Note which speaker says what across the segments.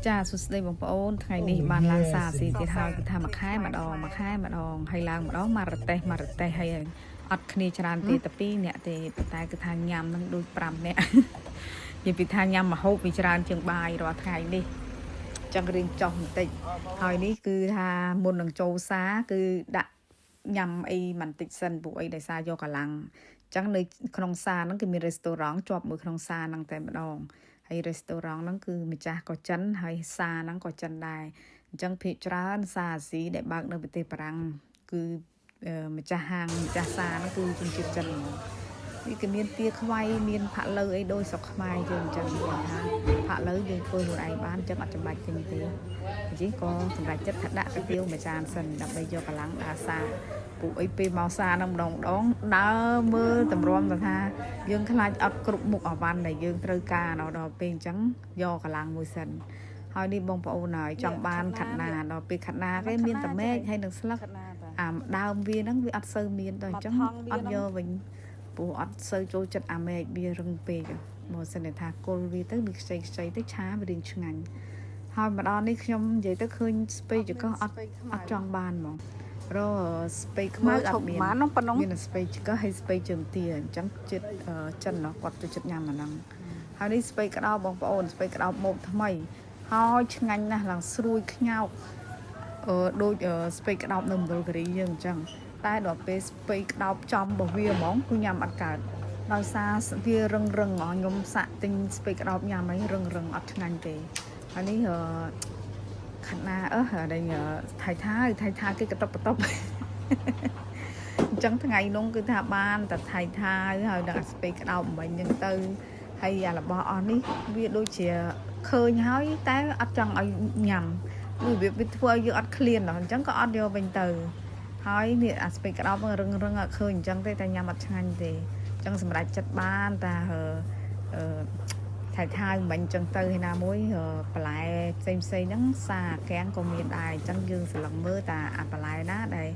Speaker 1: ចាសួស្តីបងប្អូនថ្ងៃនេះបានឡើងសារស៊ីទៀតហើយគឺថាមួយខែម្ដងហើយឡើងម្ដងមករតេះហើយអត់គ្នាច្រើនទេតែ2នាក់ទេប៉ុន្តែគឺថាញ៉ាំនឹងដូច5នាក់និយាយពីថាញ៉ាំម្ហូបវាច្រើនជាងបាយរាល់ថ្ងៃនេះចឹងរៀងចុះបន្តិចហើយនេះគឺថាមុននឹងចូលសារគឺដាក់ញ៉ាំអីបន្តិចសិនពួកអីដោយសារយកកម្លាំងចឹងនៅក្នុងសារហ្នឹងគឺមានរេស្តូរ៉ង់ជាប់មួយក្នុងសារហ្នឹងតែម្ដងហើយរេស្តូរ៉ង់ហ្នឹងគឺម្ចាស់ក៏ចិនហើយសារហ្នឹងក៏ចិនដែរអញ្ចឹងភាគច្រើនសារអាស៊ីដែលបើកនៅប្រទេសបារាំងគឺម្ចាស់ហាងម្ចាស់សារហ្នឹងគឺជនជាតិចិនហ្មងនេះគឺមានទាខ្វៃមានផាក់លើអីដូចស្រុកខ្មែរយើងអញ្ចឹងថាផាក់លើយើងធ្វើខ្លួនឯងបានអញ្ចឹងអត់ចាំបាច់ទិញទេអញ្ចឹងក៏សម្រាប់ចិត្តថាដាក់កាទៀវមួយចានសិនដើម្បីយកកម្លាំងដើរសារពួកអីពេលមកសារហ្នឹងម្ដងដើរមើលតម្រាំទៅថាយើងខ្លាចអត់គ្រប់មុខអវ៉ាន់ដែលយើងត្រូវការដល់ពេលអញ្ចឹងយកកម្លាំងមួយសិនហើយនេះបងប្អូនហើយចង់បានខាត់ណាដល់ពេលខាត់ណាគេមានតែមែកហើយនឹងស្លឹកអាដើមវាហ្នឹងវាអត់សូវមានទៅអញ្ចឹងអត់យកវិញព្រោះអត់សូវចូលចិត្តអាមែកវារឹងពេកបើសិនថាគល់វាទៅវាខ្ចីទៅឆាវារៀងឆ្ងាញ់ហើយម្ដងនេះខ្ញុំនិយាយទៅឃើញស្ពៃចកអត់ចង់បានហ្មងរស្ពៃខ្មៅអត់មានមានស្ពៃចកហើយស្ពៃជើងទាអញ្ចឹងចិត្តចិនគាត់ទៅចិត្តញ៉ាំអាហ្នឹងហើយនេះស្ពៃក្តោបបងប្អូនស្ពៃក្តោបម៉ូបថ្មីហើយឆ្ងាញ់ណាស់ឡើងស្រួយខ្ញោកដូចស្ពៃក្តោបនៅមណ្ឌលគិរីយើងអញ្ចឹងតែដល់ពេលស្ពៃក្តោបចំរបស់វាហ្មងគឺញ៉ាំអត់កើតដោយសារវារឹងខ្ញុំសាក់ទិញស្ពៃក្តោបញ៉ាំអីរឹងអត់ឆ្ងាញ់ទេហើយនេះខាត់ណាដែលថៃថាគេកតុបបន្ទប់អញ្ចឹងថ្ងៃនោះគឺថាបានតែថៃហើយដល់ស្ពៃក្តោបមិញអញ្ចឹងទៅហើយអារបស់អស់នេះវាដូចជាឃើញហើយតែអត់ចង់ឲ្យញ៉ាំវាធ្វើឲ្យយើងអត់ឃ្លានអញ្ចឹងក៏អត់យកវិញទៅហើយនេះអាស្ពៃក្តោបរឹងអត់ឃើញអញ្ចឹងទេតែញ៉ាំអត់ឆ្ងាញ់ទេអញ្ចឹងសម្រាប់ចិត្តបានតាថៃមិញអញ្ចឹងទៅហើយណាមួយបន្លែផ្សេងហ្នឹងសាកាំងក៏មានដែរអញ្ចឹងយើងស្រឡឹងមើលតាអាបន្លែណាដែល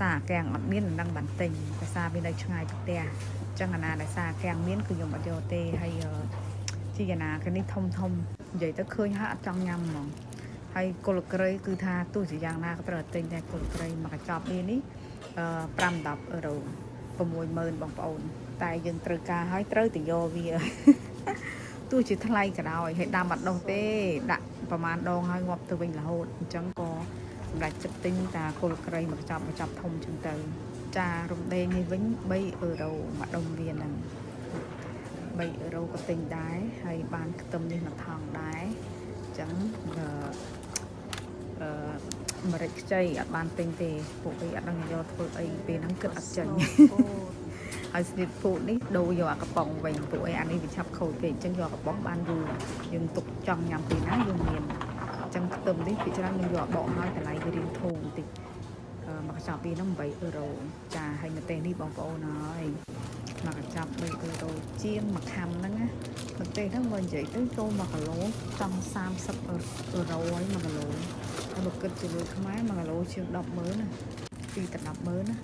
Speaker 1: សាកាំងអត់មាននឹងបានទិញភាសាវានៅឆ្ងាយពីផ្ទះអញ្ចឹងអាណាដែលសាកាំងមានគឺខ្ញុំអត់យកទេហើយជាអាណាគេនេះធំនិយាយទៅឃើញហើយអត់ចង់ញ៉ាំហ្មងហើយគល់ក្រៃគឺថាទោះជាយ៉ាងណាក៏ត្រូវទិញតែគល់ក្រៃមួយកញ្ចប់នេះ5-10 អឺរ៉ូ60000បងប្អូនតែយើងត្រូវការហើយត្រូវទៅយកវាទោះជាថ្លៃក៏ដោយហើយដាំអត់ដុះទេដាក់ប្រហែលដងហើយងាប់ទៅវិញរហូតអញ្ចឹងក៏សម្រាប់ចិត្តទិញតាគល់ក្រៃមួយកញ្ចប់ធំចឹងទៅចារំដេងនេះវិញ3 អឺរ៉ូមួយដុំវាហ្នឹង3 អឺរ៉ូក៏ទិញដែរហើយបានខ្ទឹមនេះមួយថង់ដែរអញ្ចឹងម្រេចខ្ចីអត់បានទិញទេពួកអីអត់ដឹងយកធ្វើអីពេលហ្នឹងគិតអត់ចាញ់ហើយស្នីតហ្វូតនេះដូរយកអាកំប៉ុងវិញពួកអីអានេះវាឆាប់ខូចពេកអញ្ចឹងយកកំប៉ុងបានយូរយើងទុកចង់ញ៉ាំពេលណាយើងមានអញ្ចឹងខ្ទឹមនេះពីច្រើនយើងយកបកហើយតម្លៃវារៀងធូរបន្តិចមកកញ្ចប់ពីហ្នឹង8 អឺរ៉ូចាហើយម្ទេសនេះបងប្អូនហើយមកកញ្ចប់3 អឺរ៉ូជាងមួយខាំហ្នឹងណាម្ទេសហ្នឹងបើនិយាយទៅចូល1គីឡូចង់30 អឺរ៉ូហើយ1គីឡូហើយមកគិតជាលុយខ្មែរ1គីឡូជាង100000ណា2ទៅ100000ណា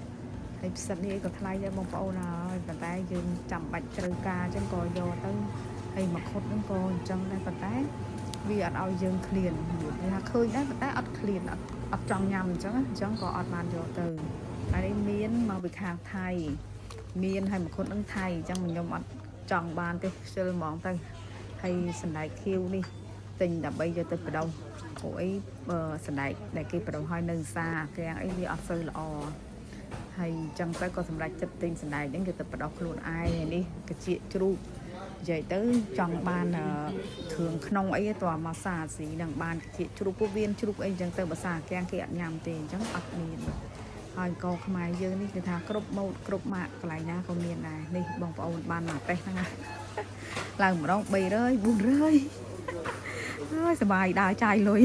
Speaker 1: ហើយផ្សិតនេះក៏ថ្លៃដែរបងប្អូនហើយប៉ុន្តែយើងចាំបាច់ត្រូវការអញ្ចឹងក៏យកទៅហើយមកខុតហ្នឹងក៏អញ្ចឹងដែរប៉ុន្តែវាអត់ឲ្យយើងឃ្លានវាថាឃើញដែរប៉ុន្តែអត់ឃ្លានអត់ចង់ញ៉ាំអញ្ចឹងក៏អត់បានយកទៅហើយនេះមានមកពីខាងថៃមានហើយមកខុតហ្នឹងថៃអញ្ចឹងខ្ញុំអត់ចង់បានទេខ្ជិលហ្មងទៅហើយសណ្ដែកខៀវនេះទិញដើម្បីយកទៅបដោះពួកអីសណ្ដែកដែលគេបដោះឲ្យនៅសាកាំងអីវាអត់សូវល្អហើយអញ្ចឹងទៅក៏សម្រាប់ចិត្តទិញសណ្ដែកហ្នឹងគឺទៅបដោះខ្លួនឯងហើយនេះកាជាជ្រូកនិយាយទៅចង់បានគ្រឿងក្នុងអីទៅមកសាស៊ីនឹងបានកាជាជ្រូកពោះវៀនជ្រូកអីអញ្ចឹងទៅភាសាកាំងគេអត់ញ៉ាំទេអញ្ចឹងអត់មានហើយកោខ្មែរយើងនេះគឺថាគ្រប់ម៉ូតគ្រប់ម៉ាកកន្លែងណាក៏មានដែរនេះបងប្អូនបានមកតេសហ្នឹងឡើងម្ដង300 400ហើយសប្បាយដើរចាយលុយ